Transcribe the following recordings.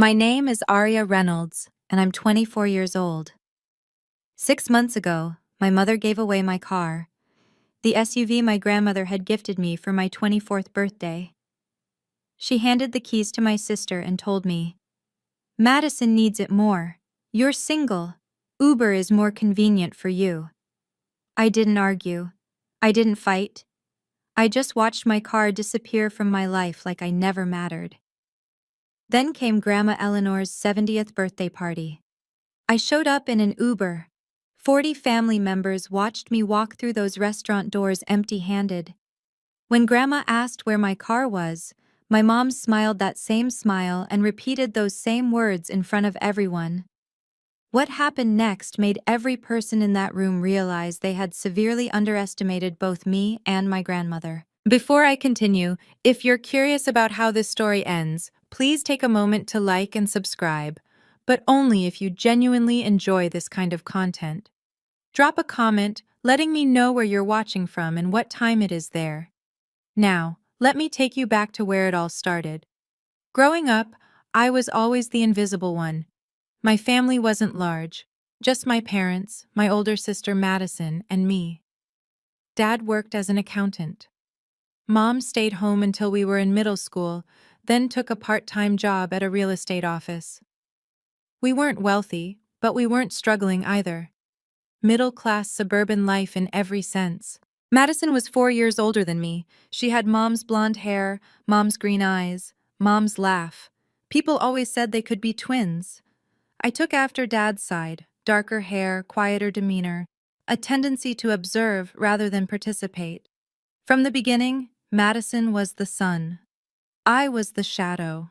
My name is Aria Reynolds, and I'm 24 years old. 6 months ago, my mother gave away my car, the SUV my grandmother had gifted me for my 24th birthday. She handed the keys to my sister and told me, "Madison needs it more. You're single. Uber is more convenient for you." I didn't argue. I didn't fight. I just watched my car disappear from my life like I never mattered. Then came Grandma Eleanor's 70th birthday party. I showed up in an Uber. 40 family members watched me walk through those restaurant doors empty-handed. When Grandma asked where my car was, my mom smiled that same smile and repeated those same words in front of everyone. What happened next made every person in that room realize they had severely underestimated both me and my grandmother. Before I continue, if you're curious about how this story ends, please take a moment to like and subscribe, but only if you genuinely enjoy this kind of content. Drop a comment letting me know where you're watching from and what time it is there. Now, let me take you back to where it all started. Growing up, I was always the invisible one. My family wasn't large, just my parents, my older sister Madison, and me. Dad worked as an accountant. Mom stayed home until we were in middle school, then took a part-time job at a real estate office. We weren't wealthy, but we weren't struggling either. Middle-class suburban life in every sense. Madison was 4 years older than me. She had Mom's blonde hair, Mom's green eyes, Mom's laugh. People always said they could be twins. I took after Dad's side, darker hair, quieter demeanor, a tendency to observe rather than participate. From the beginning, Madison was the sun. I was the shadow.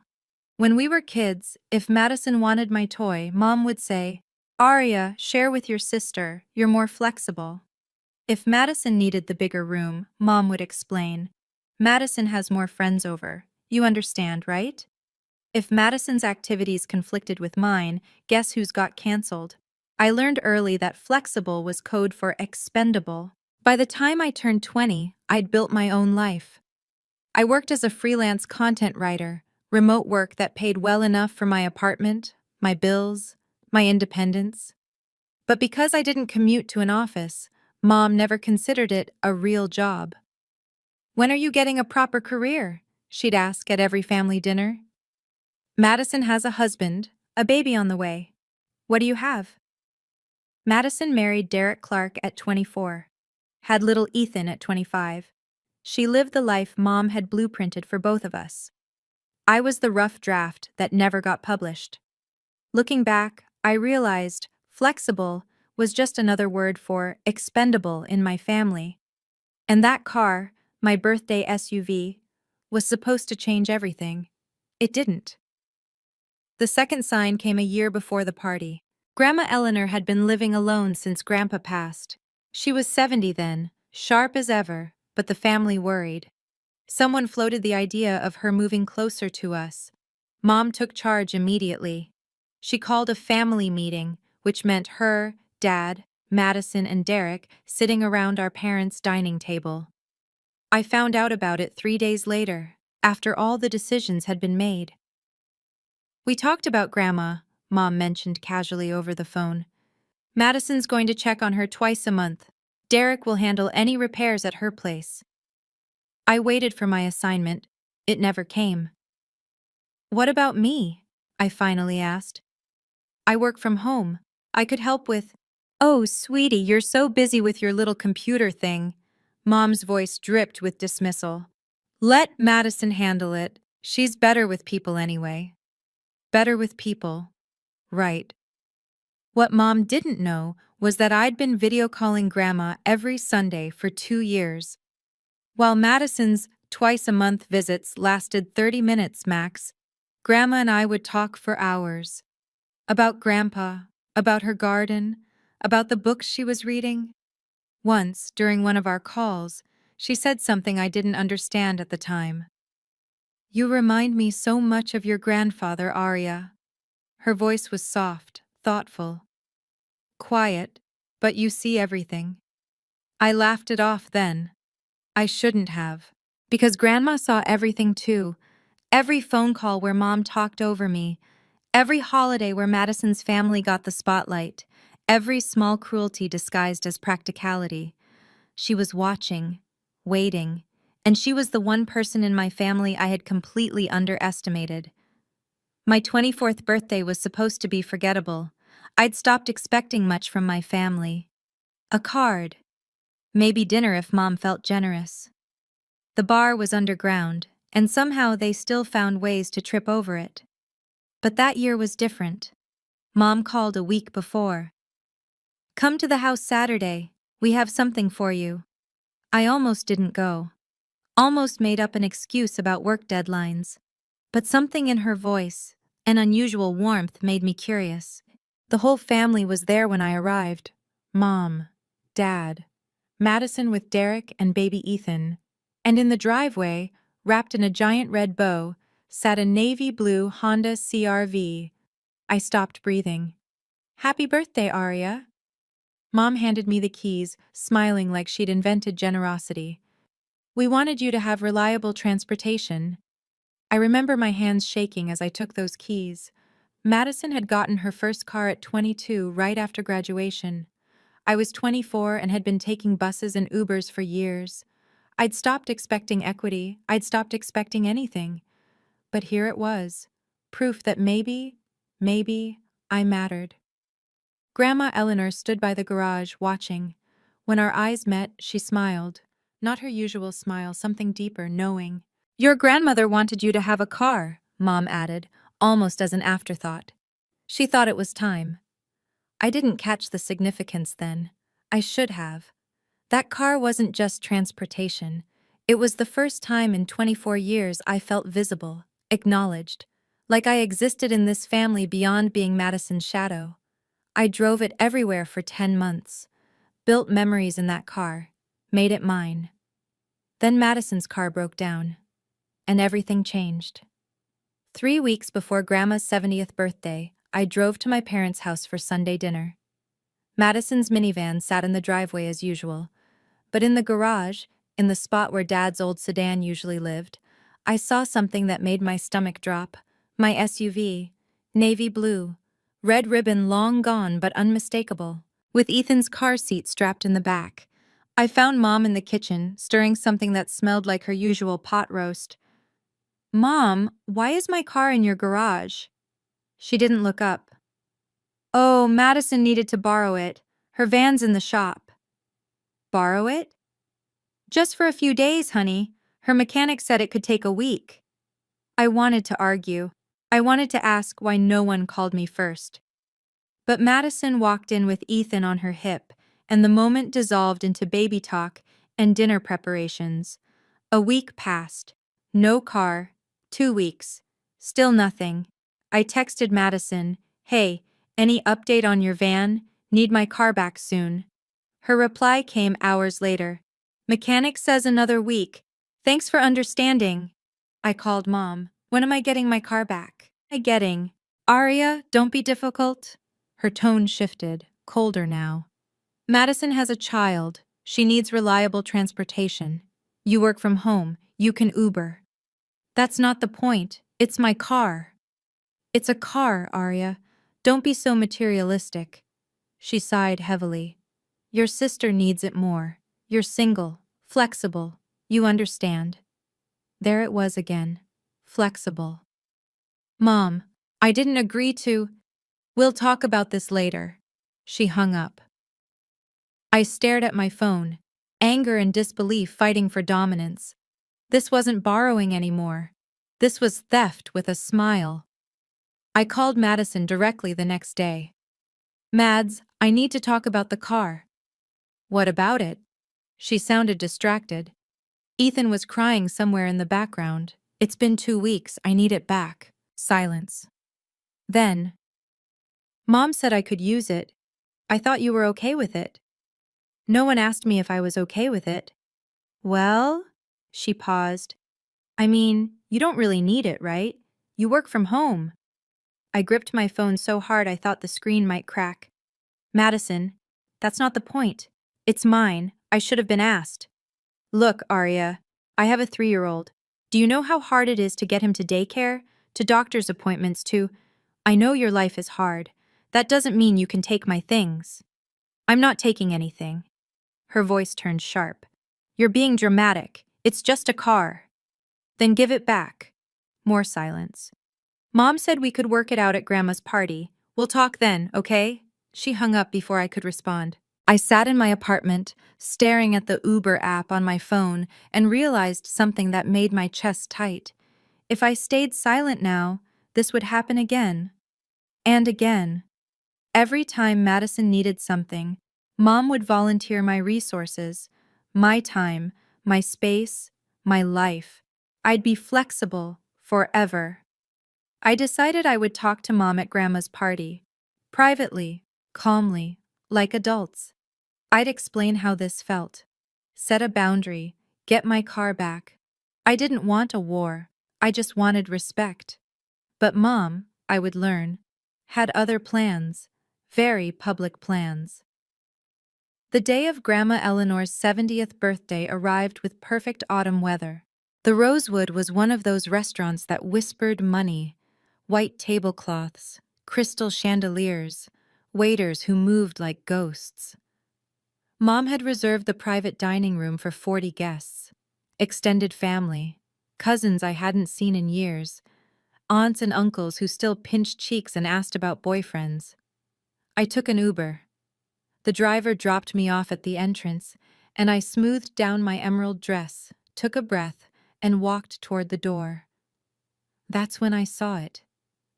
When we were kids, if Madison wanted my toy, Mom would say, "Aria, share with your sister, you're more flexible." If Madison needed the bigger room, Mom would explain, "Madison has more friends over. You understand, right?" If Madison's activities conflicted with mine, guess who's got canceled? I learned early that flexible was code for expendable. By the time I turned 20, I'd built my own life. I worked as a freelance content writer, remote work that paid well enough for my apartment, my bills, my independence. But because I didn't commute to an office, Mom never considered it a real job. "When are you getting a proper career?" she'd ask at every family dinner. "Madison has a husband, a baby on the way. What do you have?" Madison married Derek Clark at 24, had little Ethan at 25. She lived the life Mom had blueprinted for both of us. I was the rough draft that never got published. Looking back, I realized flexible was just another word for expendable in my family. And that car, my birthday SUV, was supposed to change everything. It didn't. The second sign came a year before the party. Grandma Eleanor had been living alone since Grandpa passed. She was 70 then, sharp as ever, but the family worried. Someone floated the idea of her moving closer to us. Mom took charge immediately. She called a family meeting, which meant her, Dad, Madison, and Derek sitting around our parents' dining table. I found out about it 3 days later, after all the decisions had been made. "We talked about Grandma," Mom mentioned casually over the phone. "Madison's going to check on her twice a month. Derek will handle any repairs at her place." I waited for my assignment. It never came. "What about me?" I finally asked. "I work from home. I could help with—" "Oh, sweetie, you're so busy with your little computer thing." Mom's voice dripped with dismissal. "Let Madison handle it. She's better with people anyway." Better with people. Right. What Mom didn't know was that I'd been video calling Grandma every Sunday for 2 years. While Madison's twice-a-month visits lasted 30 minutes max, Grandma and I would talk for hours. About Grandpa, about her garden, about the books she was reading. Once, during one of our calls, she said something I didn't understand at the time. "You remind me so much of your grandfather, Aria." Her voice was soft, thoughtful. "Quiet, but you see everything." I laughed it off then. I shouldn't have. Because Grandma saw everything too. Every phone call where Mom talked over me. Every holiday where Madison's family got the spotlight, every small cruelty disguised as practicality. She was watching, waiting, and she was the one person in my family I had completely underestimated. My 24th birthday was supposed to be forgettable. I'd stopped expecting much from my family. A card. Maybe dinner if Mom felt generous. The bar was underground, and somehow they still found ways to trip over it. But that year was different. Mom called a week before. "Come to the house Saturday. We have something for you." I almost didn't go. Almost made up an excuse about work deadlines. But something in her voice, an unusual warmth, made me curious. The whole family was there when I arrived. Mom, Dad, Madison with Derek and baby Ethan. And in the driveway, wrapped in a giant red bow, sat a navy blue Honda CR-V. I stopped breathing. "Happy birthday, Aria." Mom handed me the keys, smiling like she'd invented generosity. "We wanted you to have reliable transportation." I remember my hands shaking as I took those keys. Madison had gotten her first car at 22, right after graduation. I was 24 and had been taking buses and Ubers for years. I'd stopped expecting equity, I'd stopped expecting anything. But here it was, proof that maybe, I mattered. Grandma Eleanor stood by the garage, watching. When our eyes met, she smiled. Not her usual smile, something deeper, knowing. "Your grandmother wanted you to have a car," Mom added, almost as an afterthought. She thought it was time. I didn't catch the significance then. I should have. That car wasn't just transportation. It was the first time in 24 years I felt visible, acknowledged, like I existed in this family beyond being Madison's shadow. I drove it everywhere for 10 months, built memories in that car, made it mine. Then Madison's car broke down, and everything changed. 3 weeks before Grandma's 70th birthday, I drove to my parents' house for Sunday dinner. Madison's minivan sat in the driveway as usual, but in the garage, in the spot where Dad's old sedan usually lived, I saw something that made my stomach drop. My SUV, navy blue, red ribbon long gone but unmistakable, with Ethan's car seat strapped in the back. I found Mom in the kitchen, stirring something that smelled like her usual pot roast. "Mom, why is my car in your garage?" She didn't look up. "Oh, Madison needed to borrow it. Her van's in the shop." "Borrow it?" "Just for a few days, honey. Her mechanic said it could take a week." I wanted to argue. I wanted to ask why no one called me first. But Madison walked in with Ethan on her hip, and the moment dissolved into baby talk and dinner preparations. A week passed. No car. 2 weeks. Still nothing. I texted Madison, "Hey, any update on your van? Need my car back soon." Her reply came hours later. "Mechanic says another week. Thanks for understanding." I called Mom. "When am I getting my car back?" "Aria, don't be difficult." Her tone shifted, colder now. "Madison has a child. She needs reliable transportation. You work from home. You can Uber." "That's not the point. It's my car." "It's a car, Aria. Don't be so materialistic." She sighed heavily. "Your sister needs it more. You're single, flexible. You understand." There it was again. Flexible. "Mom, I didn't agree to." "We'll talk about this later." She hung up. I stared at my phone, anger and disbelief fighting for dominance. This wasn't borrowing anymore. This was theft with a smile. I called Madison directly the next day. "Mads, I need to talk about the car." "What about it?" She sounded distracted. Ethan was crying somewhere in the background. "It's been 2 weeks, I need it back." Silence. Then, "Mom said I could use it. I thought you were okay with it." "No one asked me if I was okay with it." "Well?" She paused. "I mean, you don't really need it, right? You work from home." I gripped my phone so hard I thought the screen might crack. "Madison, that's not the point. It's mine. I should have been asked." "Look, Aria, I have a 3-year-old. Do you know how hard it is to get him to daycare, to doctor's appointments, to—" I know your life is hard. That doesn't mean you can take my things. I'm not taking anything. Her voice turned sharp. You're being dramatic. It's just a car. Then give it back. More silence. Mom said we could work it out at Grandma's party. We'll talk then, okay? She hung up before I could respond. I sat in my apartment, staring at the Uber app on my phone, and realized something that made my chest tight. If I stayed silent now, this would happen again. And again. Every time Madison needed something, Mom would volunteer my resources, my time, my space, my life. I'd be flexible, forever. I decided I would talk to Mom at Grandma's party. Privately, calmly, like adults. I'd explain how this felt. Set a boundary, get my car back. I didn't want a war, I just wanted respect. But Mom, I would learn, had other plans, very public plans. The day of Grandma Eleanor's 70th birthday arrived with perfect autumn weather. The Rosewood was one of those restaurants that whispered money, white tablecloths, crystal chandeliers, waiters who moved like ghosts. Mom had reserved the private dining room for 40 guests, extended family, cousins I hadn't seen in years, aunts and uncles who still pinched cheeks and asked about boyfriends. I took an Uber. The driver dropped me off at the entrance, and I smoothed down my emerald dress, took a breath, and walked toward the door. That's when I saw it.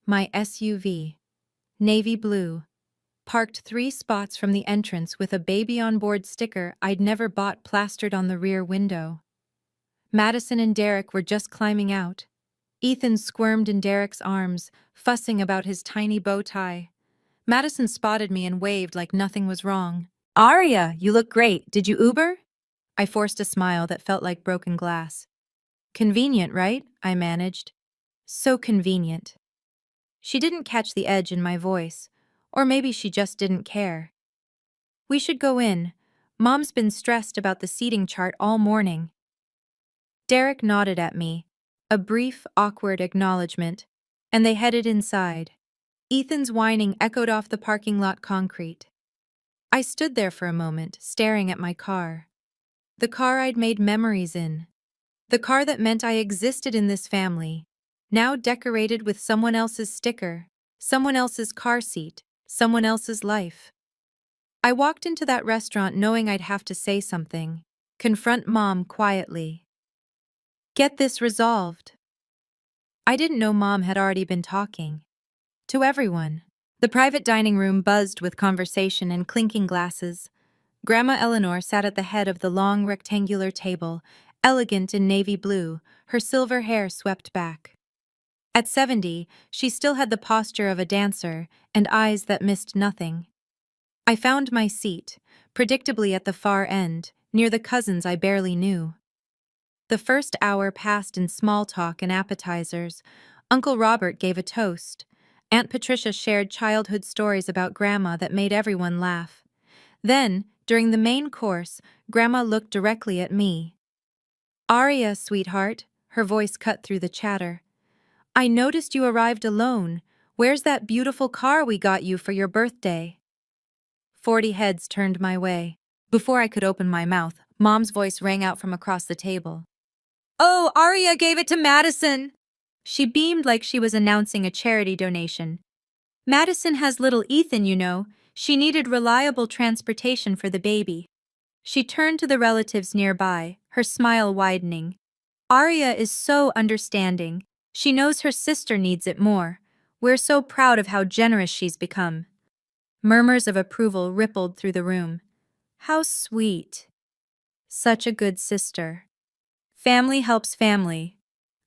My SUV, navy blue, parked 3 spots from the entrance with a baby on board sticker I'd never bought plastered on the rear window. Madison and Derek were just climbing out. Ethan squirmed in Derek's arms, fussing about his tiny bow tie. Madison spotted me and waved like nothing was wrong. "Aria, you look great. Did you Uber?" I forced a smile that felt like broken glass. "Convenient, right?" I managed. "So convenient." She didn't catch the edge in my voice, or maybe she just didn't care. "We should go in. Mom's been stressed about the seating chart all morning." Derek nodded at me, a brief, awkward acknowledgement, and they headed inside. Ethan's whining echoed off the parking lot concrete. I stood there for a moment, staring at my car. The car I'd made memories in. The car that meant I existed in this family, now decorated with someone else's sticker, someone else's car seat, someone else's life. I walked into that restaurant knowing I'd have to say something, confront Mom quietly. Get this resolved. I didn't know Mom had already been talking. To everyone. The private dining room buzzed with conversation and clinking glasses. Grandma Eleanor sat at the head of the long rectangular table, elegant in navy blue, her silver hair swept back. At 70, she still had the posture of a dancer and eyes that missed nothing. I found my seat, predictably at the far end, near the cousins I barely knew. The first hour passed in small talk and appetizers. Uncle Robert gave a toast. Aunt Patricia shared childhood stories about Grandma that made everyone laugh. Then, during the main course, Grandma looked directly at me. "Aria, sweetheart," her voice cut through the chatter. "I noticed you arrived alone. Where's that beautiful car we got you for your birthday?" 40 heads turned my way. Before I could open my mouth, Mom's voice rang out from across the table. "Oh, Aria gave it to Madison!" She beamed like she was announcing a charity donation. "Madison has little Ethan, you know. She needed reliable transportation for the baby." She turned to the relatives nearby, her smile widening. "Aria is so understanding. She knows her sister needs it more. We're so proud of how generous she's become." Murmurs of approval rippled through the room. How sweet. Such a good sister. Family helps family.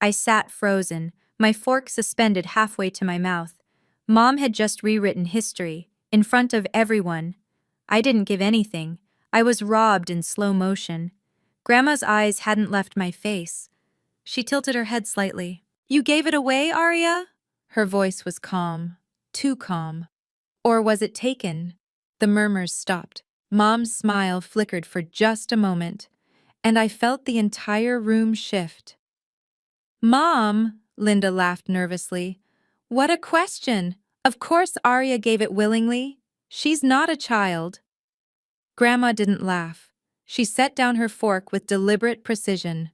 I sat frozen, my fork suspended halfway to my mouth. Mom had just rewritten history, in front of everyone. I didn't give anything. I was robbed in slow motion. Grandma's eyes hadn't left my face. She tilted her head slightly. "You gave it away, Aria?" Her voice was calm. Too calm. Or was it taken? The murmurs stopped. Mom's smile flickered for just a moment, and I felt the entire room shift. "Mom," Linda laughed nervously. "What a question! Of course Arya gave it willingly. She's not a child. Grandma didn't laugh. She set down her fork with deliberate precision.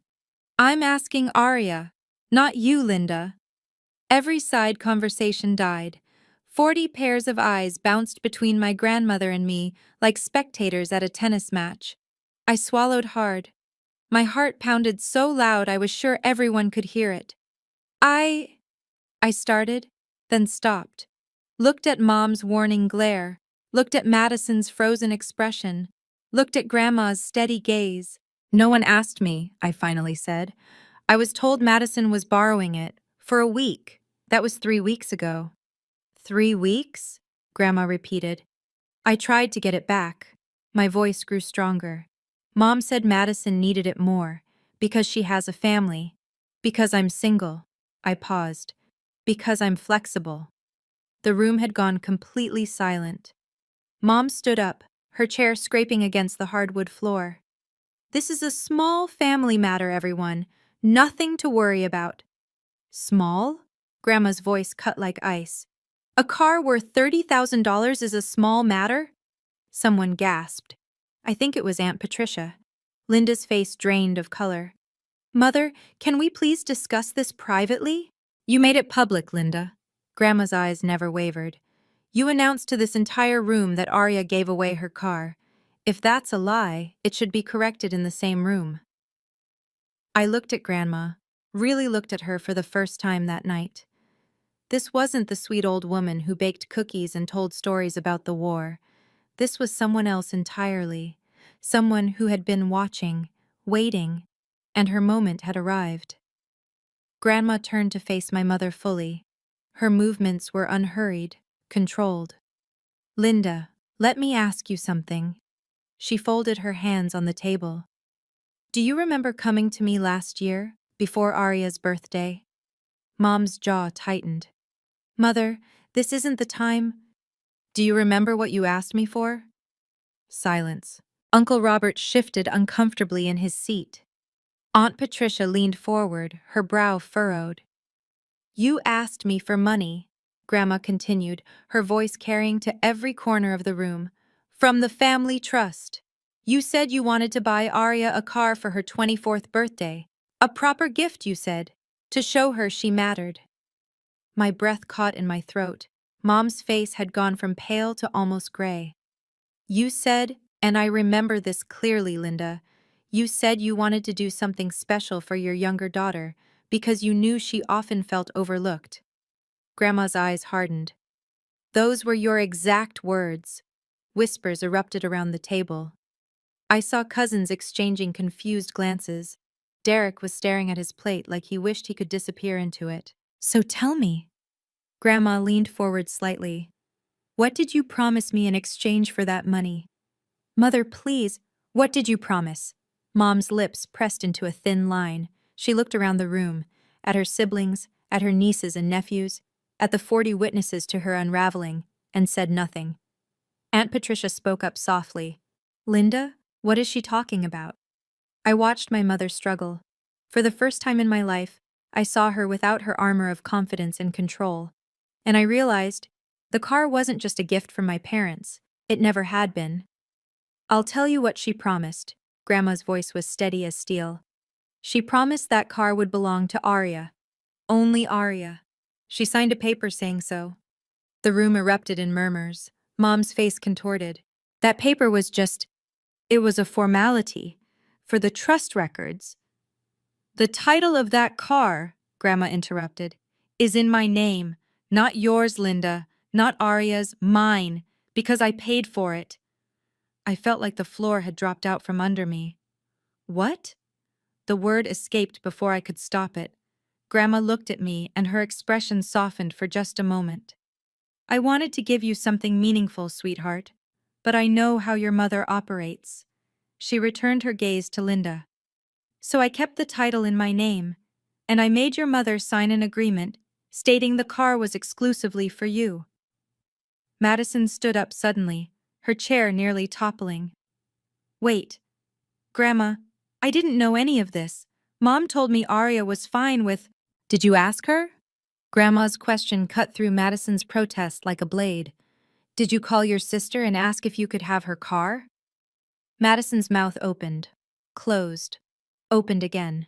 I'm asking Arya, not you, Linda. Every side conversation died. 40 pairs of eyes bounced between my grandmother and me like spectators at a tennis match. I swallowed hard. My heart pounded so loud I was sure everyone could hear it. I started, then stopped. Looked at Mom's warning glare, looked at Madison's frozen expression, looked at Grandma's steady gaze. No one asked me, I finally said. I was told Madison was borrowing it, for a week. That was 3 weeks ago. 3 weeks? Grandma repeated. I tried to get it back. My voice grew stronger. Mom said Madison needed it more, because she has a family. Because I'm single. I paused. Because I'm flexible. The room had gone completely silent. Mom stood up, her chair scraping against the hardwood floor. This is a small family matter, everyone. Nothing to worry about. Small? Grandma's voice cut like ice. A car worth $30,000 is a small matter? Someone gasped. I think it was Aunt Patricia. Linda's face drained of color. Mother, can we please discuss this privately? You made it public, Linda. Grandma's eyes never wavered. You announced to this entire room that Arya gave away her car. If that's a lie, it should be corrected in the same room. I looked at Grandma, really looked at her for the first time that night. This wasn't the sweet old woman who baked cookies and told stories about the war. This was someone else entirely, someone who had been watching, waiting, and her moment had arrived. Grandma turned to face my mother fully. Her movements were unhurried, controlled. Linda, let me ask you something. She folded her hands on the table. Do you remember coming to me last year, before Arya's birthday? Mom's jaw tightened. Mother, this isn't the time. Do you remember what you asked me for? Silence. Uncle Robert shifted uncomfortably in his seat. Aunt Patricia leaned forward, her brow furrowed. You asked me for money, Grandma continued, her voice carrying to every corner of the room. From the family trust. You said you wanted to buy Arya a car for her 24th birthday. A proper gift, you said, to show her she mattered. My breath caught in my throat. Mom's face had gone from pale to almost gray. You said, and I remember this clearly, Linda, you said you wanted to do something special for your younger daughter because you knew she often felt overlooked. Grandma's eyes hardened. Those were your exact words. Whispers erupted around the table. I saw cousins exchanging confused glances. Derek was staring at his plate like he wished he could disappear into it. So tell me. Grandma leaned forward slightly. What did you promise me in exchange for that money? Mother, please, what did you promise? Mom's lips pressed into a thin line. She looked around the room, at her siblings, at her nieces and nephews, at the 40 witnesses to her unraveling, and said nothing. Aunt Patricia spoke up softly. Linda, what is she talking about? I watched my mother struggle. For the first time in my life, I saw her without her armor of confidence and control. And I realized, the car wasn't just a gift from my parents. It never had been. I'll tell you what she promised. Grandma's voice was steady as steel. She promised that car would belong to Arya. Only Arya. She signed a paper saying so. The room erupted in murmurs. Mom's face contorted. That paper was it was a formality. For the trust records. The title of that car, Grandma interrupted, is in my name. Not yours, Linda. Not Arya's, mine. Because I paid for it. I felt like the floor had dropped out from under me. What? The word escaped before I could stop it. Grandma looked at me and her expression softened for just a moment. I wanted to give you something meaningful, sweetheart, but I know how your mother operates. She returned her gaze to Linda. So I kept the title in my name, and I made your mother sign an agreement stating the car was exclusively for you. Madison stood up suddenly, her chair nearly toppling. Wait, Grandma, I didn't know any of this. Mom told me Arya was fine with... Did you ask her? Grandma's question cut through Madison's protest like a blade. Did you call your sister and ask if you could have her car? Madison's mouth opened, closed, opened again.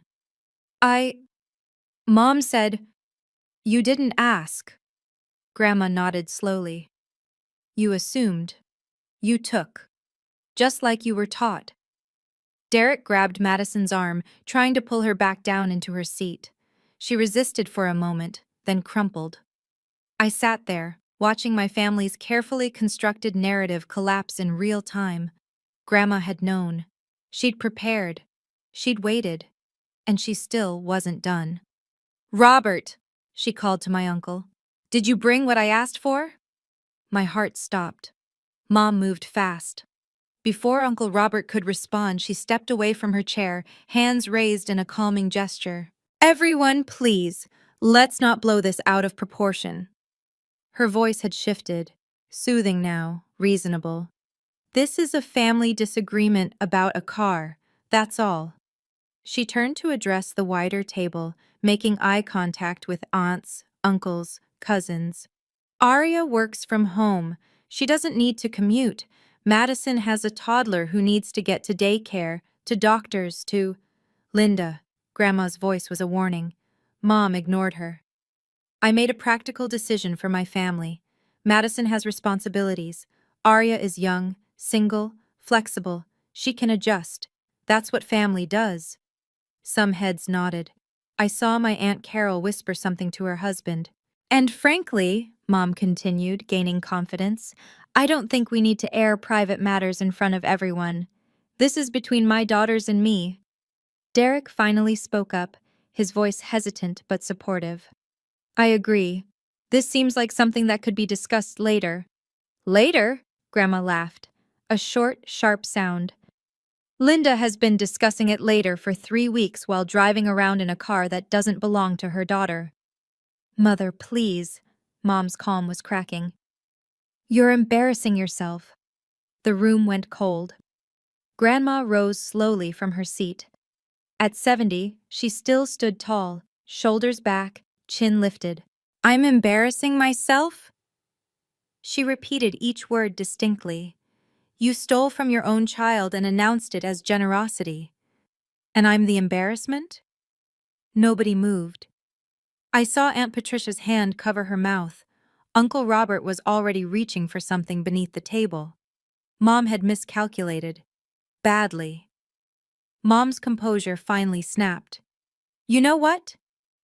Mom said, you didn't ask. Grandma nodded slowly. You assumed. You took. Just like you were taught. Derek grabbed Madison's arm, trying to pull her back down into her seat. She resisted for a moment, then crumpled. I sat there, watching my family's carefully constructed narrative collapse in real time. Grandma had known. She'd prepared. She'd waited. And she still wasn't done. Robert, she called to my uncle. Did you bring what I asked for? My heart stopped. Mom moved fast. Before Uncle Robert could respond, she stepped away from her chair, hands raised in a calming gesture. Everyone, please, let's not blow this out of proportion. Her voice had shifted, soothing now, reasonable. This is a family disagreement about a car, that's all. She turned to address the wider table, making eye contact with aunts, uncles, cousins. Aria works from home. She doesn't need to commute. Madison has a toddler who needs to get to daycare, to doctors, to... Linda. Grandma's voice was a warning. Mom ignored her. I made a practical decision for my family. Madison has responsibilities. Aria is young, single, flexible. She can adjust. That's what family does. Some heads nodded. I saw my Aunt Carol whisper something to her husband. And frankly, Mom continued, gaining confidence, I don't think we need to air private matters in front of everyone. This is between my daughters and me. Derek finally spoke up, his voice hesitant but supportive. I agree. This seems like something that could be discussed later. Later? Grandma laughed. A short, sharp sound. Linda has been discussing it later for 3 weeks while driving around in a car that doesn't belong to her daughter. Mother, please. Mom's calm was cracking. You're embarrassing yourself. The room went cold. Grandma rose slowly from her seat. At 70, she still stood tall, shoulders back, chin lifted. I'm embarrassing myself? She repeated each word distinctly. You stole from your own child and announced it as generosity. And I'm the embarrassment? Nobody moved. I saw Aunt Patricia's hand cover her mouth. Uncle Robert was already reaching for something beneath the table. Mom had miscalculated. Badly. Mom's composure finally snapped. You know what?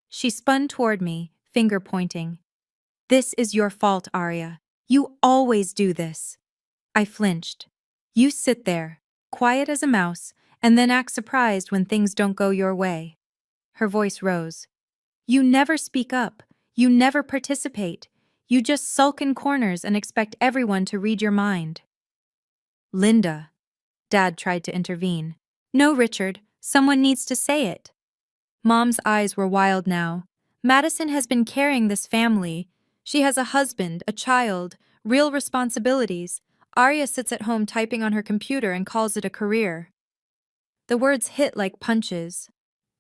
She spun toward me, finger pointing. This is your fault, Aria. You always do this. I flinched. You sit there, quiet as a mouse, and then act surprised when things don't go your way. Her voice rose. You never speak up. You never participate. You just sulk in corners and expect everyone to read your mind. Linda. Dad tried to intervene. No, Richard. Someone needs to say it. Mom's eyes were wild now. Madison has been carrying this family. She has a husband, a child, real responsibilities. Aria sits at home typing on her computer and calls it a career. The words hit like punches.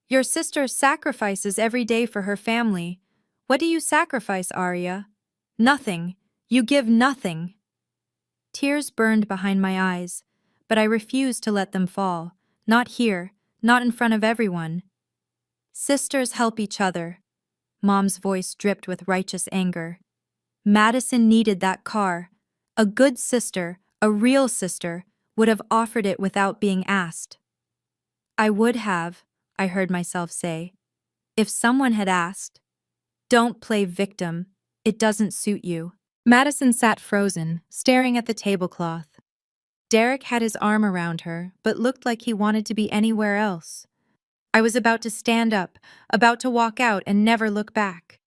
Your sister sacrifices every day for her family. What do you sacrifice, Aria? Nothing. You give nothing. Tears burned behind my eyes, but I refused to let them fall. Not here, not in front of everyone. Sisters help each other. Mom's voice dripped with righteous anger. Madison needed that car. A good sister, a real sister, would have offered it without being asked. I would have, I heard myself say, if someone had asked. Don't play victim. It doesn't suit you. Madison sat frozen, staring at the tablecloth. Derek had his arm around her, but looked like he wanted to be anywhere else. I was about to stand up, about to walk out and never look back.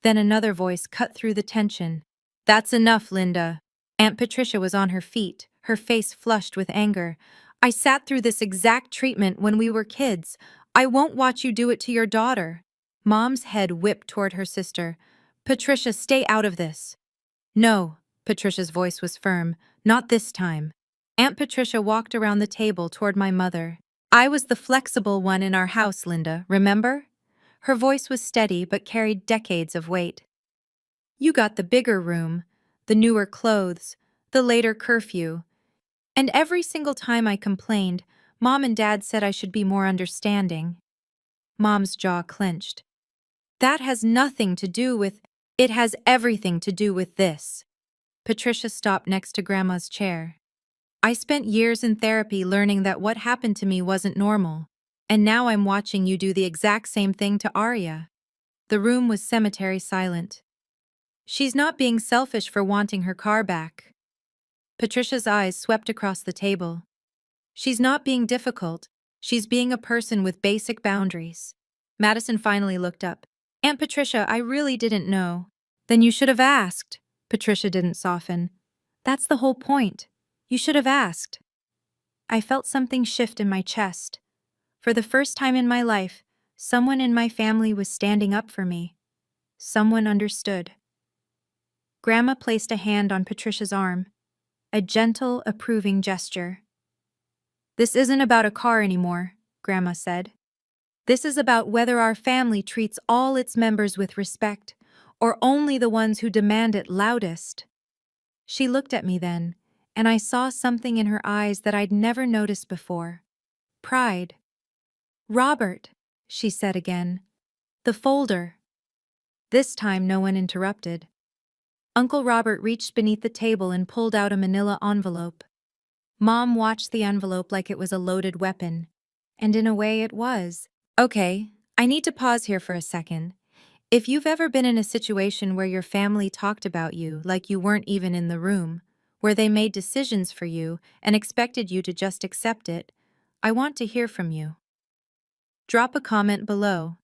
Then another voice cut through the tension. That's enough, Linda. Aunt Patricia was on her feet, her face flushed with anger. I sat through this exact treatment when we were kids. I won't watch you do it to your daughter. Mom's head whipped toward her sister. Patricia, stay out of this. No, Patricia's voice was firm. Not this time. Aunt Patricia walked around the table toward my mother. I was the flexible one in our house, Linda, remember? Her voice was steady but carried decades of weight. You got the bigger room, the newer clothes, the later curfew. And every single time I complained, Mom and Dad said I should be more understanding. Mom's jaw clenched. That has nothing to do with— It has everything to do with this. Patricia stopped next to Grandma's chair. I spent years in therapy learning that what happened to me wasn't normal. And now I'm watching you do the exact same thing to Arya. The room was cemetery silent. She's not being selfish for wanting her car back. Patricia's eyes swept across the table. She's not being difficult. She's being a person with basic boundaries. Madison finally looked up. Aunt Patricia, I really didn't know. Then you should have asked. Patricia didn't soften. That's the whole point. You should have asked. I felt something shift in my chest. For the first time in my life, someone in my family was standing up for me. Someone understood. Grandma placed a hand on Patricia's arm. A gentle, approving gesture. This isn't about a car anymore, Grandma said. This is about whether our family treats all its members with respect, or only the ones who demand it loudest. She looked at me then, and I saw something in her eyes that I'd never noticed before. Pride. Robert, she said again. The folder. This time no one interrupted. Uncle Robert reached beneath the table and pulled out a manila envelope. Mom watched the envelope like it was a loaded weapon. And in a way it was. Okay, I need to pause here for a second. If you've ever been in a situation where your family talked about you like you weren't even in the room, where they made decisions for you and expected you to just accept it, I want to hear from you. Drop a comment below.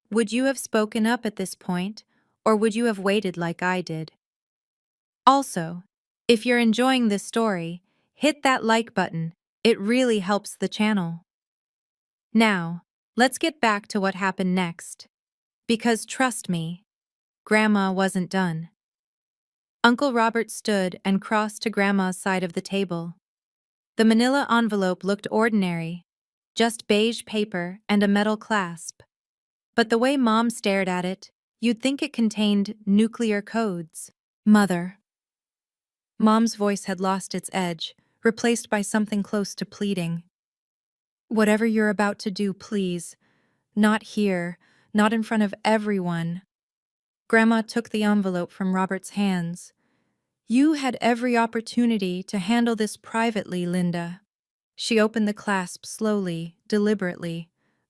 Would you have spoken up at this point, or would you have waited like I did? Also, if you're enjoying this story, hit that like button. It really helps the channel. Now, let's get back to what happened next. Because trust me, Grandma wasn't done. Uncle Robert stood and crossed to Grandma's side of the table. The manila envelope looked ordinary, just beige paper and a metal clasp. But the way Mom stared at it, you'd think it contained nuclear codes. Mother. Mom's voice had lost its edge, replaced by something close to pleading. Whatever you're about to do, please. Not here, not in front of everyone. Grandma took the envelope from Robert's hands. You had every opportunity to handle this privately, Linda. She opened the clasp slowly, deliberately.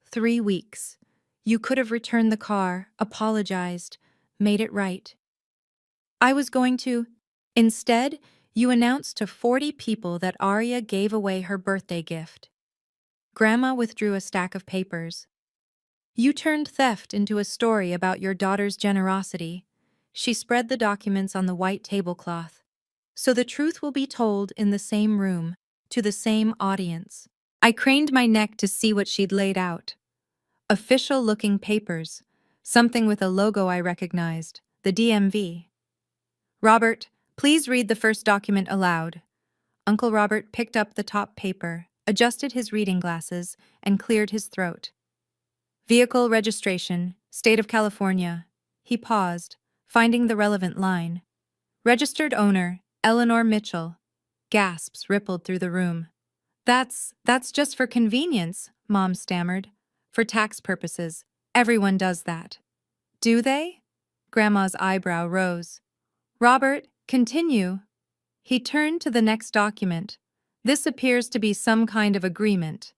3 weeks. You could have returned the car, apologized, made it right. I was going to. Instead, you announced to 40 people that Arya gave away her birthday gift. Grandma withdrew a stack of papers. You turned theft into a story about your daughter's generosity. She spread the documents on the white tablecloth. So the truth will be told in the same room, to the same audience. I craned my neck to see what she'd laid out. Official-looking papers, something with a logo I recognized, the DMV. Robert, please read the first document aloud. Uncle Robert picked up the top paper, adjusted his reading glasses, and cleared his throat. Vehicle registration, State of California. He paused, finding the relevant line. Registered owner, Eleanor Mitchell. Gasps rippled through the room. That's just for convenience, Mom stammered. For tax purposes, everyone does that. Do they? Grandma's eyebrow rose. Robert, continue. He turned to the next document. This appears to be some kind of agreement.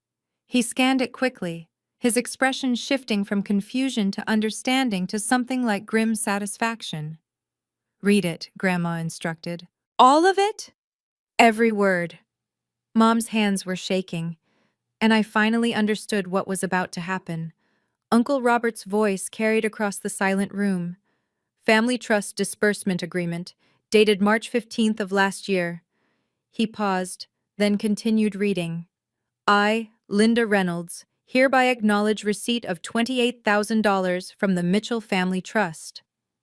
He scanned it quickly, his expression shifting from confusion to understanding to something like grim satisfaction. Read it, Grandma instructed. All of it? Every word. Mom's hands were shaking, and I finally understood what was about to happen. Uncle Robert's voice carried across the silent room. Family Trust Disbursement Agreement, dated March 15th of last year. He paused, then continued reading. I, Linda Reynolds, hereby acknowledge receipt of $28,000 from the Mitchell Family Trust.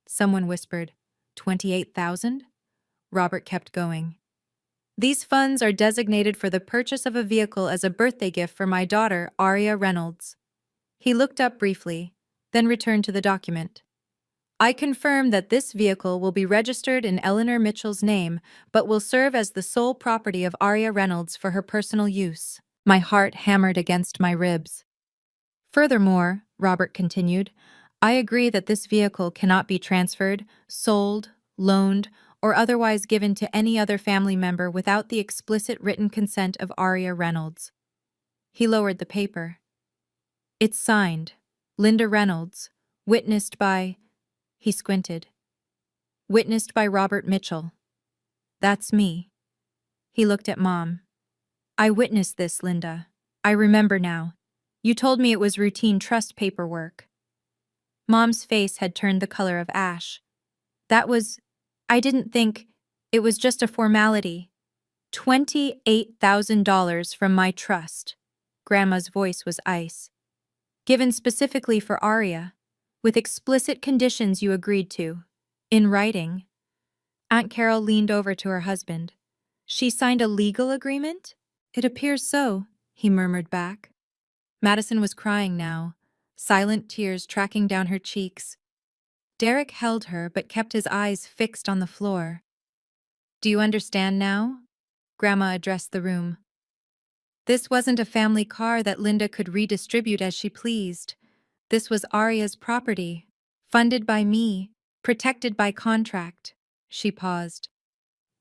Someone whispered, 28,000? Robert kept going. These funds are designated for the purchase of a vehicle as a birthday gift for my daughter, Arya Reynolds. He looked up briefly, then returned to the document. I confirm that this vehicle will be registered in Eleanor Mitchell's name, but will serve as the sole property of Aria Reynolds for her personal use. My heart hammered against my ribs. Furthermore, Robert continued, I agree that this vehicle cannot be transferred, sold, loaned, or otherwise given to any other family member without the explicit written consent of Aria Reynolds. He lowered the paper. It's signed, Linda Reynolds, witnessed by... He squinted. Witnessed by Robert Mitchell. That's me. He looked at Mom. I witnessed this, Linda. I remember now. You told me it was routine trust paperwork. Mom's face had turned the color of ash. I didn't think, it was just a formality. $28,000 from my trust. Grandma's voice was ice. Given specifically for Aria, with explicit conditions you agreed to. In writing. Aunt Carol leaned over to her husband. She signed a legal agreement? It appears so, he murmured back. Madison was crying now, silent tears tracking down her cheeks. Derek held her but kept his eyes fixed on the floor. Do you understand now? Grandma addressed the room. This wasn't a family car that Linda could redistribute as she pleased. This was Aria's property, funded by me, protected by contract. She paused.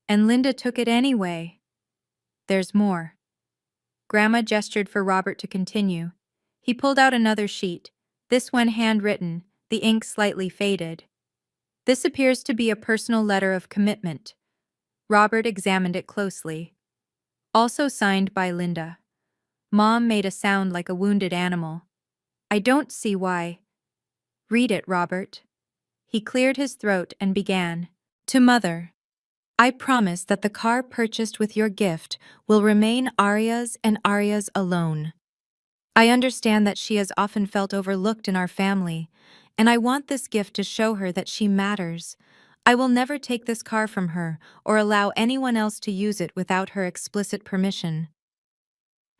And Linda took it anyway. There's more. Grandma gestured for Robert to continue. He pulled out another sheet, this one handwritten, the ink slightly faded. This appears to be a personal letter of commitment. Robert examined it closely. Also signed by Linda. Mom made a sound like a wounded animal. I don't see why. Read it, Robert. He cleared his throat and began. To Mother. I promise that the car purchased with your gift will remain Aria's and Aria's alone. I understand that she has often felt overlooked in our family, and I want this gift to show her that she matters. I will never take this car from her or allow anyone else to use it without her explicit permission.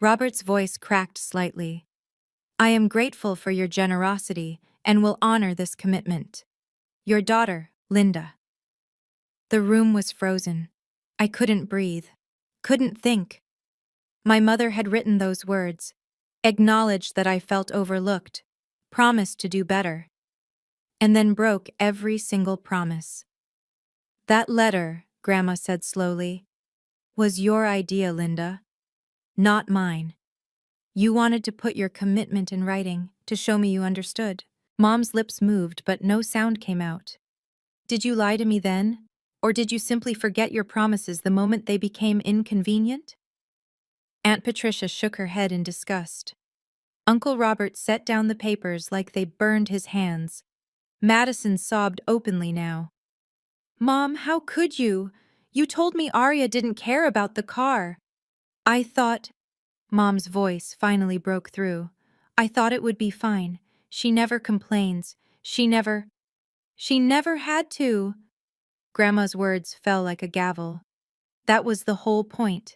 Robert's voice cracked slightly. I am grateful for your generosity and will honor this commitment. Your daughter, Linda. The room was frozen. I couldn't breathe, couldn't think. My mother had written those words, acknowledged that I felt overlooked, promised to do better, and then broke every single promise. That letter, Grandma said slowly, was your idea, Linda, not mine. You wanted to put your commitment in writing to show me you understood. Mom's lips moved, but no sound came out. Did you lie to me then? Or did you simply forget your promises the moment they became inconvenient? Aunt Patricia shook her head in disgust. Uncle Robert set down the papers like they burned his hands. Madison sobbed openly now. Mom, how could you? You told me Aria didn't care about the car. I thought... Mom's voice finally broke through. I thought it would be fine. She never complains. She never had to. Grandma's words fell like a gavel. That was the whole point.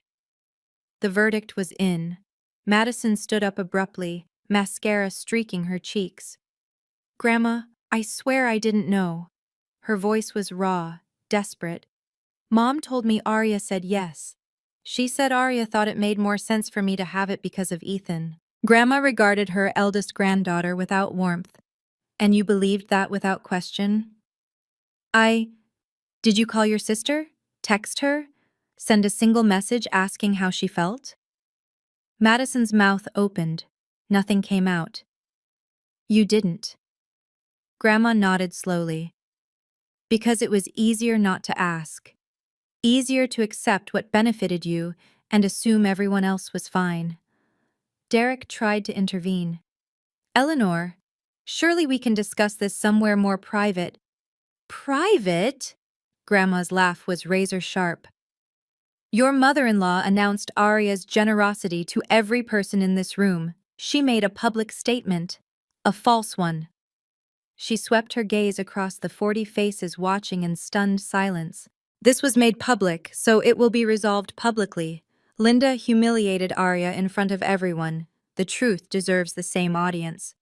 The verdict was in. Madison stood up abruptly, mascara streaking her cheeks. Grandma, I swear I didn't know. Her voice was raw, desperate. Mom told me Aria said yes. She said Aria thought it made more sense for me to have it because of Ethan. Grandma regarded her eldest granddaughter without warmth. And you believed that without question? Did you call your sister? Text her? Send a single message asking how she felt? Madison's mouth opened. Nothing came out. You didn't. Grandma nodded slowly. Because it was easier not to ask. Easier to accept what benefited you and assume everyone else was fine. Derek tried to intervene. Eleanor, surely we can discuss this somewhere more private. Private? Grandma's laugh was razor sharp. Your mother-in-law announced Aria's generosity to every person in this room. She made a public statement. A false one. She swept her gaze across the 40 faces watching in stunned silence. This was made public, so it will be resolved publicly. Linda humiliated Aria in front of everyone. The truth deserves the same audience.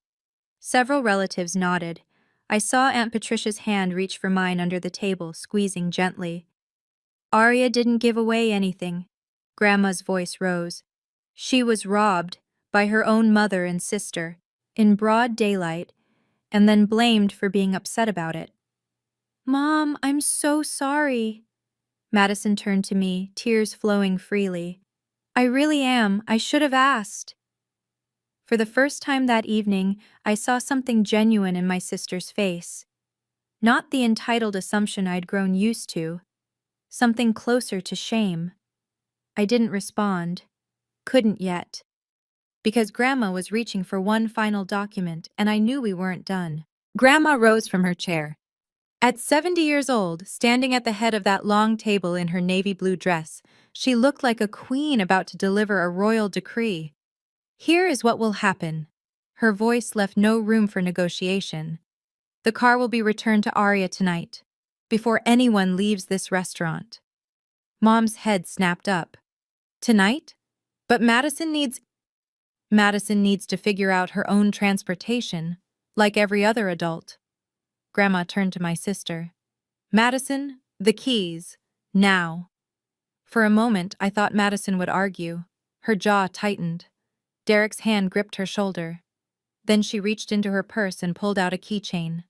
Several relatives nodded. I saw Aunt Patricia's hand reach for mine under the table, squeezing gently. Arya didn't give away anything. Grandma's voice rose. She was robbed by her own mother and sister, in broad daylight, and then blamed for being upset about it. Mom, I'm so sorry. Madison turned to me, tears flowing freely. I really am. I should have asked. For the first time that evening, I saw something genuine in my sister's face. Not the entitled assumption I'd grown used to. Something closer to shame. I didn't respond. Couldn't yet. Because Grandma was reaching for one final document, and I knew we weren't done. Grandma rose from her chair. At 70 years old, standing at the head of that long table in her navy blue dress, she looked like a queen about to deliver a royal decree. Here is what will happen. Her voice left no room for negotiation. The car will be returned to Arya tonight, before anyone leaves this restaurant. Mom's head snapped up. Tonight? But Madison needs to figure out her own transportation, like every other adult. Grandma turned to my sister. Madison, the keys. Now. For a moment, I thought Madison would argue. Her jaw tightened. Derek's hand gripped her shoulder. Then she reached into her purse and pulled out a keychain.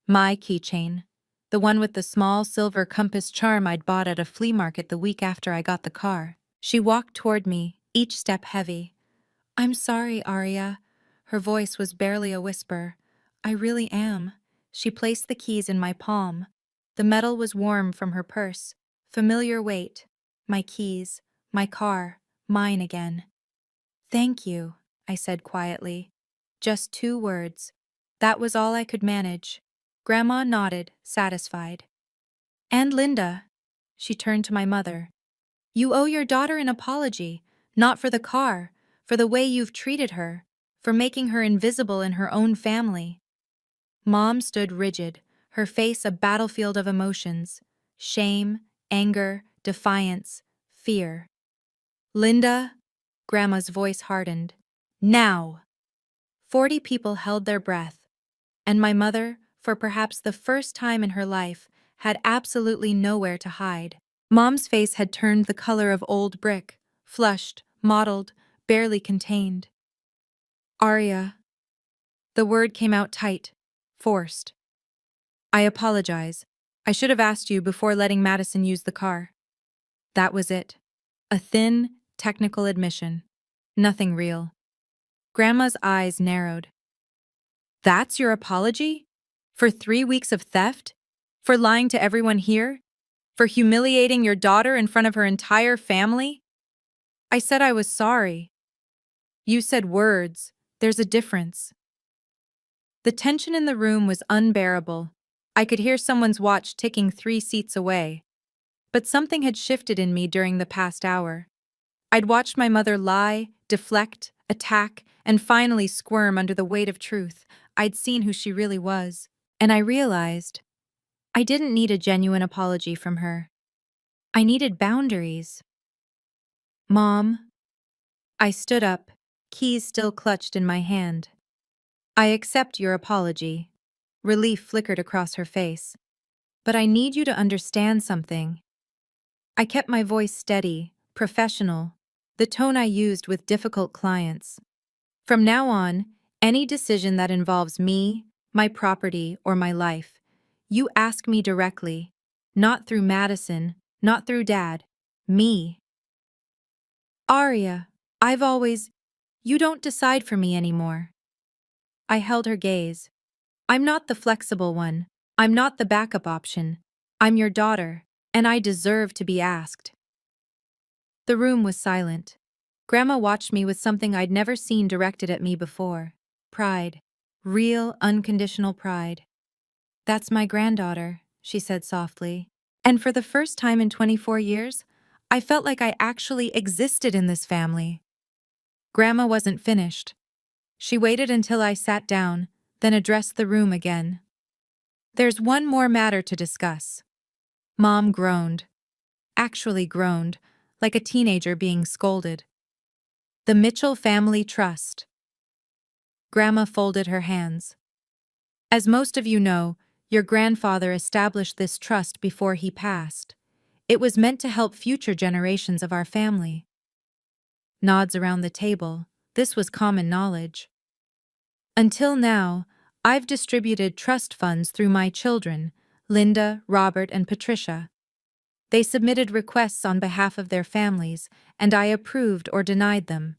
My keychain. The one with the small silver compass charm I'd bought at a flea market the week after I got the car. She walked toward me, each step heavy. I'm sorry, Arya. Her voice was barely a whisper. I really am. She placed the keys in my palm. The metal was warm from her purse. Familiar weight. My keys. My car. Mine again. Thank you, I said quietly. Just 2 words. That was all I could manage. Grandma nodded, satisfied. And Linda. She turned to my mother. You owe your daughter an apology, not for the car, for the way you've treated her, for making her invisible in her own family. Mom stood rigid, her face a battlefield of emotions. Shame, anger, defiance, fear. Linda, Grandma's voice hardened. Now! 40 people held their breath, and my mother, for perhaps the first time in her life, had absolutely nowhere to hide. Mom's face had turned the color of old brick, flushed, mottled, barely contained. Arya. The word came out tight, forced. I apologize. I should have asked you before letting Madison use the car. That was it. A thin, technical admission. Nothing real. Grandma's eyes narrowed. That's your apology? For 3 weeks of theft? For lying to everyone here? For humiliating your daughter in front of her entire family? I said I was sorry. You said words. There's a difference. The tension in the room was unbearable. I could hear someone's watch ticking 3 seats away. But something had shifted in me during the past hour. I'd watched my mother lie, deflect, attack, and finally squirm under the weight of truth. I'd seen who she really was. And I realized I didn't need a genuine apology from her. I needed boundaries. Mom. I stood up, keys still clutched in my hand. I accept your apology. Relief flickered across her face. But I need you to understand something. I kept my voice steady, professional, the tone I used with difficult clients. From now on, any decision that involves me, my property, or my life, you ask me directly, not through Madison, not through Dad, me. Arya, you don't decide for me anymore. I held her gaze. I'm not the flexible one. I'm not the backup option. I'm your daughter, and I deserve to be asked. The room was silent. Grandma watched me with something I'd never seen directed at me before. Pride. Real, unconditional pride. That's my granddaughter, she said softly. And for the first time in 24 years, I felt like I actually existed in this family. Grandma wasn't finished. She waited until I sat down, then addressed the room again. There's one more matter to discuss. Mom groaned. Actually groaned, like a teenager being scolded. The Mitchell Family Trust. Grandma folded her hands. As most of you know, your grandfather established this trust before he passed. It was meant to help future generations of our family. Nods around the table. This was common knowledge. Until now, I've distributed trust funds through my children, Linda, Robert, and Patricia. They submitted requests on behalf of their families, and I approved or denied them.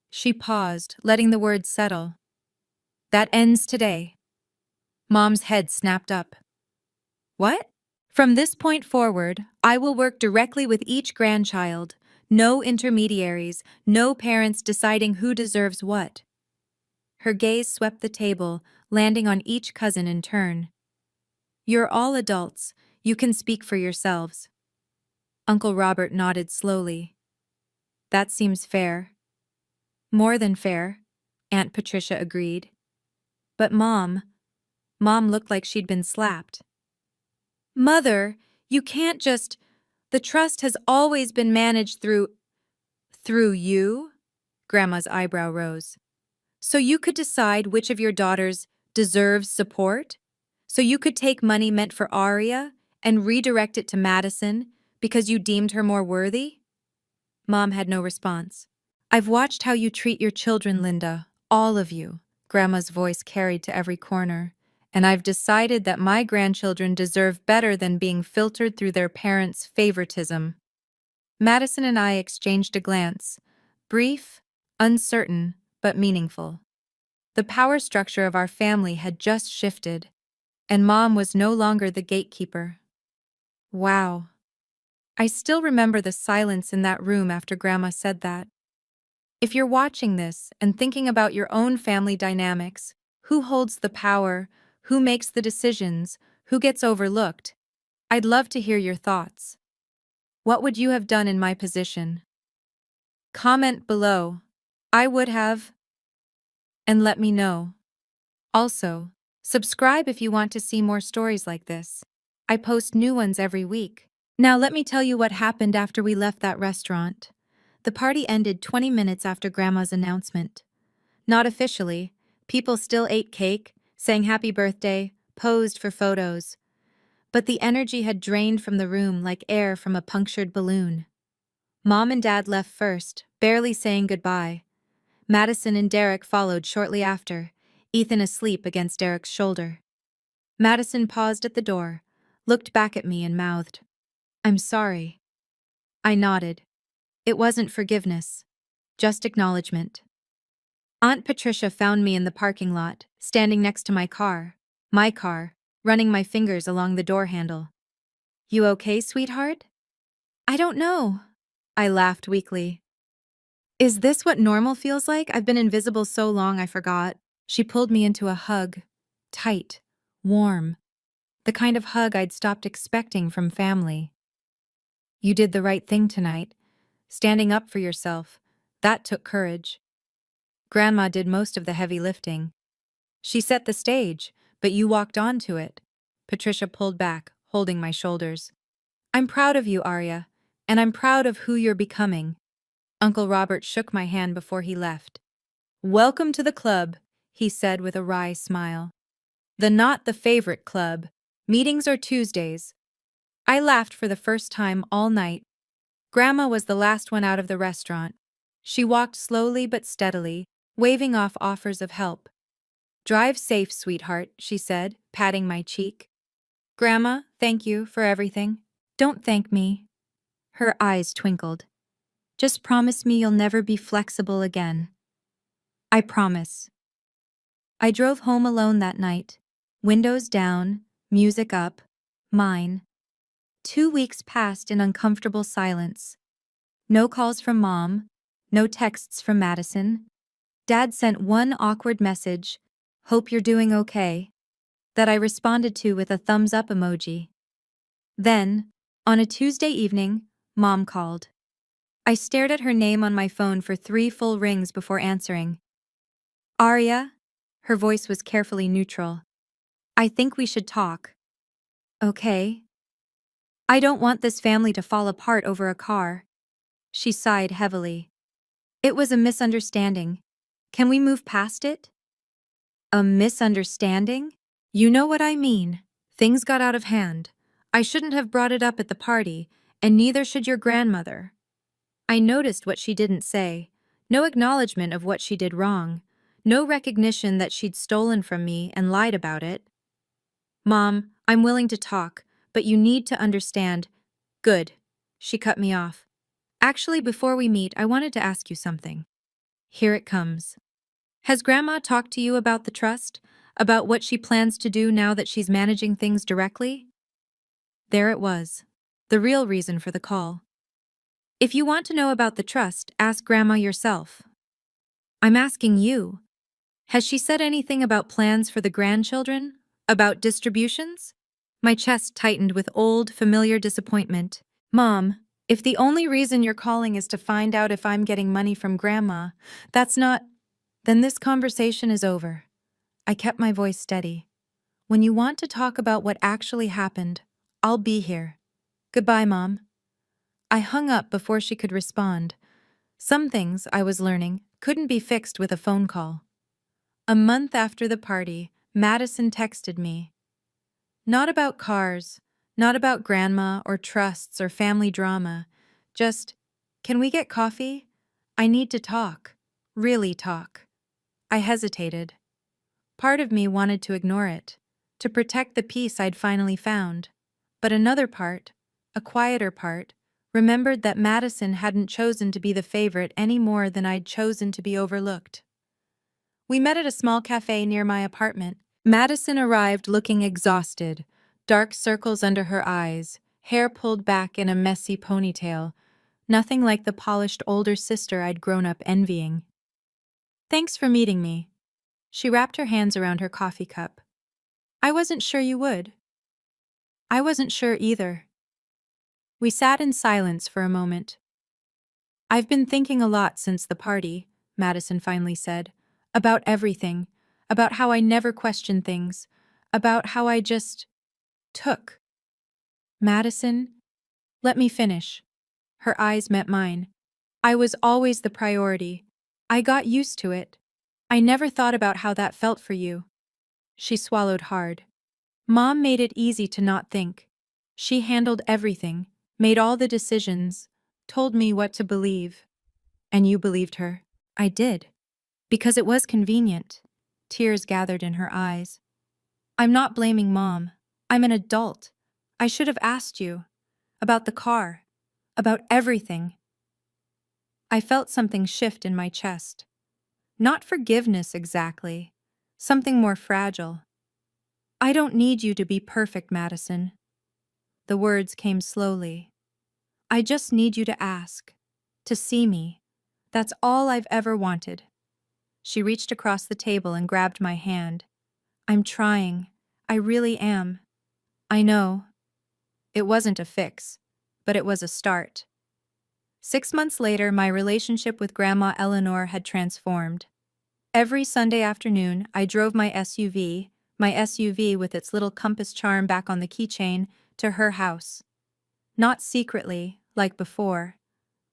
She paused, letting the words settle. That ends today. Mom's head snapped up. What? From this point forward, I will work directly with each grandchild. No intermediaries, no parents deciding who deserves what. Her gaze swept the table, landing on each cousin in turn. You're all adults. You can speak for yourselves. Uncle Robert nodded slowly. That seems fair. More than fair, Aunt Patricia agreed. But Mom looked like she'd been slapped. Mother, you can't just... The trust has always been managed through you? Grandma's eyebrow rose. So you could decide which of your daughters deserves support? So you could take money meant for Aria and redirect it to Madison because you deemed her more worthy? Mom had no response. I've watched how you treat your children, Linda, all of you, Grandma's voice carried to every corner, and I've decided that my grandchildren deserve better than being filtered through their parents' favoritism. Madison and I exchanged a glance, brief, uncertain, but meaningful. The power structure of our family had just shifted, and Mom was no longer the gatekeeper. Wow. I still remember the silence in that room after Grandma said that. If you're watching this and thinking about your own family dynamics, who holds the power, who makes the decisions, who gets overlooked, I'd love to hear your thoughts. What would you have done in my position? Comment below. I would have. And let me know. Also, subscribe if you want to see more stories like this. I post new ones every week. Now let me tell you what happened after we left that restaurant. The party ended 20 minutes after Grandma's announcement. Not officially. People still ate cake, sang happy birthday, posed for photos. But the energy had drained from the room like air from a punctured balloon. Mom and Dad left first, barely saying goodbye. Madison and Derek followed shortly after, Ethan asleep against Derek's shoulder. Madison paused at the door, looked back at me and mouthed, "I'm sorry." I nodded. It wasn't forgiveness, just acknowledgement. Aunt Patricia found me in the parking lot, standing next to my car, running my fingers along the door handle. "You okay, sweetheart?" "I don't know." I laughed weakly. "Is this what normal feels like? I've been invisible so long I forgot." She pulled me into a hug. Tight, warm. The kind of hug I'd stopped expecting from family. "You did the right thing tonight. Standing up for yourself. That took courage. Grandma did most of the heavy lifting. She set the stage, but you walked onto it." Patricia pulled back, holding my shoulders. "I'm proud of you, Arya, and I'm proud of who you're becoming." Uncle Robert shook my hand before he left. "Welcome to the club," he said with a wry smile. "The not the favorite club. Meetings are Tuesdays." I laughed for the first time all night. Grandma was the last one out of the restaurant. She walked slowly but steadily, waving off offers of help. "Drive safe, sweetheart," she said, patting my cheek. "Grandma, thank you for everything." "Don't thank me." Her eyes twinkled. "Just promise me you'll never be flexible again." "I promise." I drove home alone that night. Windows down, music up, mine. 2 weeks passed in uncomfortable silence. No calls from Mom, no texts from Madison. Dad sent one awkward message, "Hope you're doing okay," that I responded to with a thumbs up emoji. Then, on a Tuesday evening, Mom called. I stared at her name on my phone for 3 full rings before answering. "Arya?" Her voice was carefully neutral. "I think we should talk." "Okay." "I don't want this family to fall apart over a car." She sighed heavily. "It was a misunderstanding. Can we move past it?" A misunderstanding? You know what I mean. Things got out of hand. I shouldn't have brought it up at the party, and neither should your grandmother. I noticed what she didn't say. No acknowledgement of what she did wrong. No recognition that she'd stolen from me and lied about it. Mom, I'm willing to talk, but you need to understand. Good. She cut me off. Actually, before we meet, I wanted to ask you something. Here it comes. Has Grandma talked to you about the trust? About what she plans to do now that she's managing things directly? There it was. The real reason for the call. If you want to know about the trust, ask Grandma yourself. I'm asking you. Has she said anything about plans for the grandchildren? About distributions? My chest tightened with old, familiar disappointment. Mom, if the only reason you're calling is to find out if I'm getting money from Grandma, that's not... Then this conversation is over. I kept my voice steady. When you want to talk about what actually happened, I'll be here. Goodbye, Mom. I hung up before she could respond. Some things, I was learning, couldn't be fixed with a phone call. A month after the party, Madison texted me. Not about cars, not about Grandma or trusts or family drama. Just, can we get coffee? I need to talk. Really talk. I hesitated. Part of me wanted to ignore it, to protect the peace I'd finally found. But another part, a quieter part, remembered that Madison hadn't chosen to be the favorite any more than I'd chosen to be overlooked. We met at a small cafe near my apartment. Madison arrived looking exhausted, dark circles under her eyes, hair pulled back in a messy ponytail, nothing like the polished older sister I'd grown up envying. Thanks for meeting me. She wrapped her hands around her coffee cup. I wasn't sure you would. I wasn't sure either. We sat in silence for a moment. I've been thinking a lot since the party, Madison finally said, about everything, about how I never questioned things, about how I just took. Madison, let me finish. Her eyes met mine. I was always the priority. I got used to it. I never thought about how that felt for you. She swallowed hard. Mom made it easy to not think. She handled everything, made all the decisions, told me what to believe. And you believed her. I did. Because it was convenient. Tears gathered in her eyes. I'm not blaming Mom. I'm an adult. I should have asked you. About the car. About everything. I felt something shift in my chest. Not forgiveness exactly. Something more fragile. I don't need you to be perfect, Madison. The words came slowly. I just need you to ask. To see me. That's all I've ever wanted. She reached across the table and grabbed my hand. I'm trying. I really am. I know. It wasn't a fix, but it was a start. 6 months later, my relationship with Grandma Eleanor had transformed. Every Sunday afternoon, I drove my SUV with its little compass charm back on the keychain, to her house. Not secretly, like before.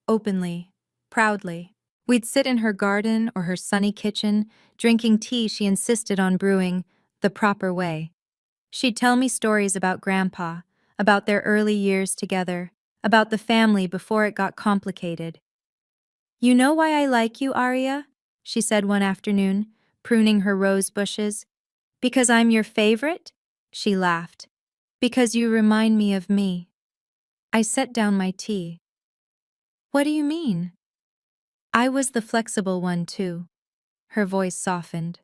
Openly. Proudly. We'd sit in her garden or her sunny kitchen, drinking tea she insisted on brewing the proper way. She'd tell me stories about Grandpa, about their early years together, about the family before it got complicated. You know why I like you, Arya? She said one afternoon, pruning her rose bushes. Because I'm your favorite? She laughed. Because you remind me of me. I set down my tea. What do you mean? I was the flexible one too. Her voice softened.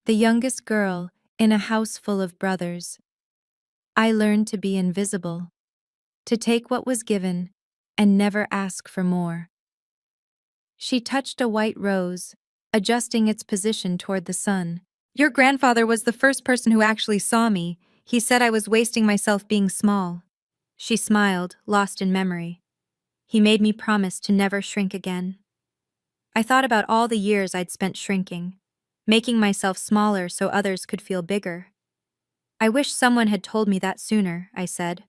The youngest girl in a house full of brothers. I learned to be invisible, to take what was given and never ask for more. She touched a white rose, adjusting its position toward the sun. Your grandfather was the first person who actually saw me. He said I was wasting myself being small. She smiled, lost in memory. He made me promise to never shrink again. I thought about all the years I'd spent shrinking, making myself smaller so others could feel bigger. I wish someone had told me that sooner, I said.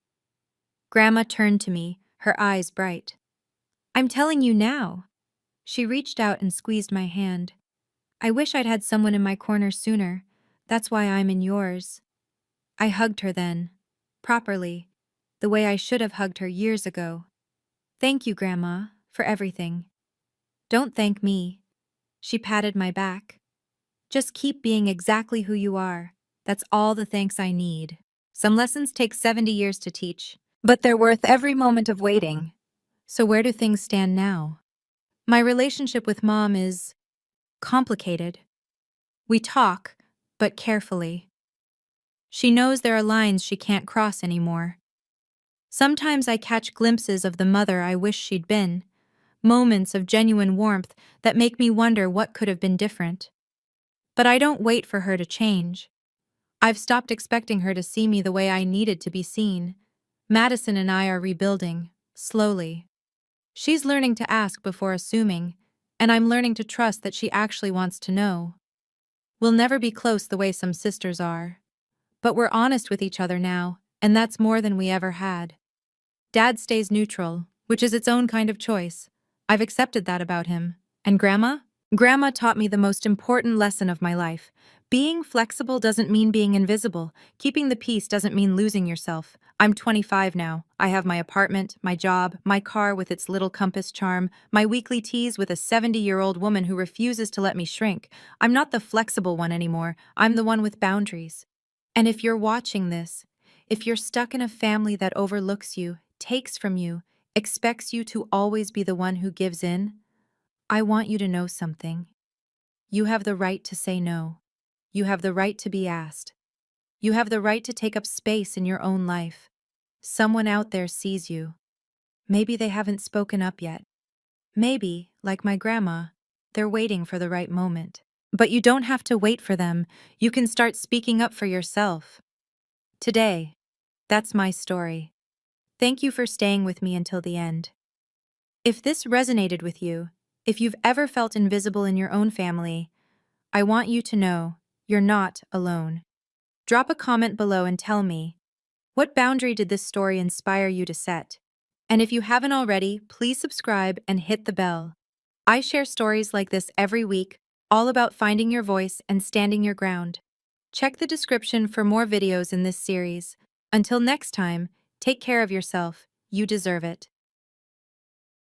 Grandma turned to me, her eyes bright. I'm telling you now. She reached out and squeezed my hand. I wish I'd had someone in my corner sooner. That's why I'm in yours. I hugged her then. Properly. The way I should have hugged her years ago. Thank you, Grandma, for everything. Don't thank me. She patted my back. Just keep being exactly who you are. That's all the thanks I need. Some lessons take 70 years to teach, but they're worth every moment of waiting. So where do things stand now? My relationship with Mom is complicated. We talk, but carefully. She knows there are lines she can't cross anymore. Sometimes I catch glimpses of the mother I wish she'd been, moments of genuine warmth that make me wonder what could have been different. But I don't wait for her to change. I've stopped expecting her to see me the way I needed to be seen. Madison and I are rebuilding, slowly. She's learning to ask before assuming, and I'm learning to trust that she actually wants to know. We'll never be close the way some sisters are. But we're honest with each other now, and that's more than we ever had. Dad stays neutral, which is its own kind of choice. I've accepted that about him. And Grandma? Grandma taught me the most important lesson of my life. Being flexible doesn't mean being invisible. Keeping the peace doesn't mean losing yourself. I'm 25 now. I have my apartment, my job, my car with its little compass charm, my weekly teas with a 70-year-old woman who refuses to let me shrink. I'm not the flexible one anymore. I'm the one with boundaries. And if you're watching this, if you're stuck in a family that overlooks you, takes from you, expects you to always be the one who gives in, I want you to know something. You have the right to say no. You have the right to be asked. You have the right to take up space in your own life. Someone out there sees you. Maybe they haven't spoken up yet. Maybe, like my grandma, they're waiting for the right moment. But you don't have to wait for them. You can start speaking up for yourself. Today, that's my story. Thank you for staying with me until the end. If this resonated with you, if you've ever felt invisible in your own family, I want you to know you're not alone. Drop a comment below and tell me, what boundary did this story inspire you to set? And if you haven't already, please subscribe and hit the bell. I share stories like this every week, all about finding your voice and standing your ground. Check the description for more videos in this series. Until next time, take care of yourself. You deserve it.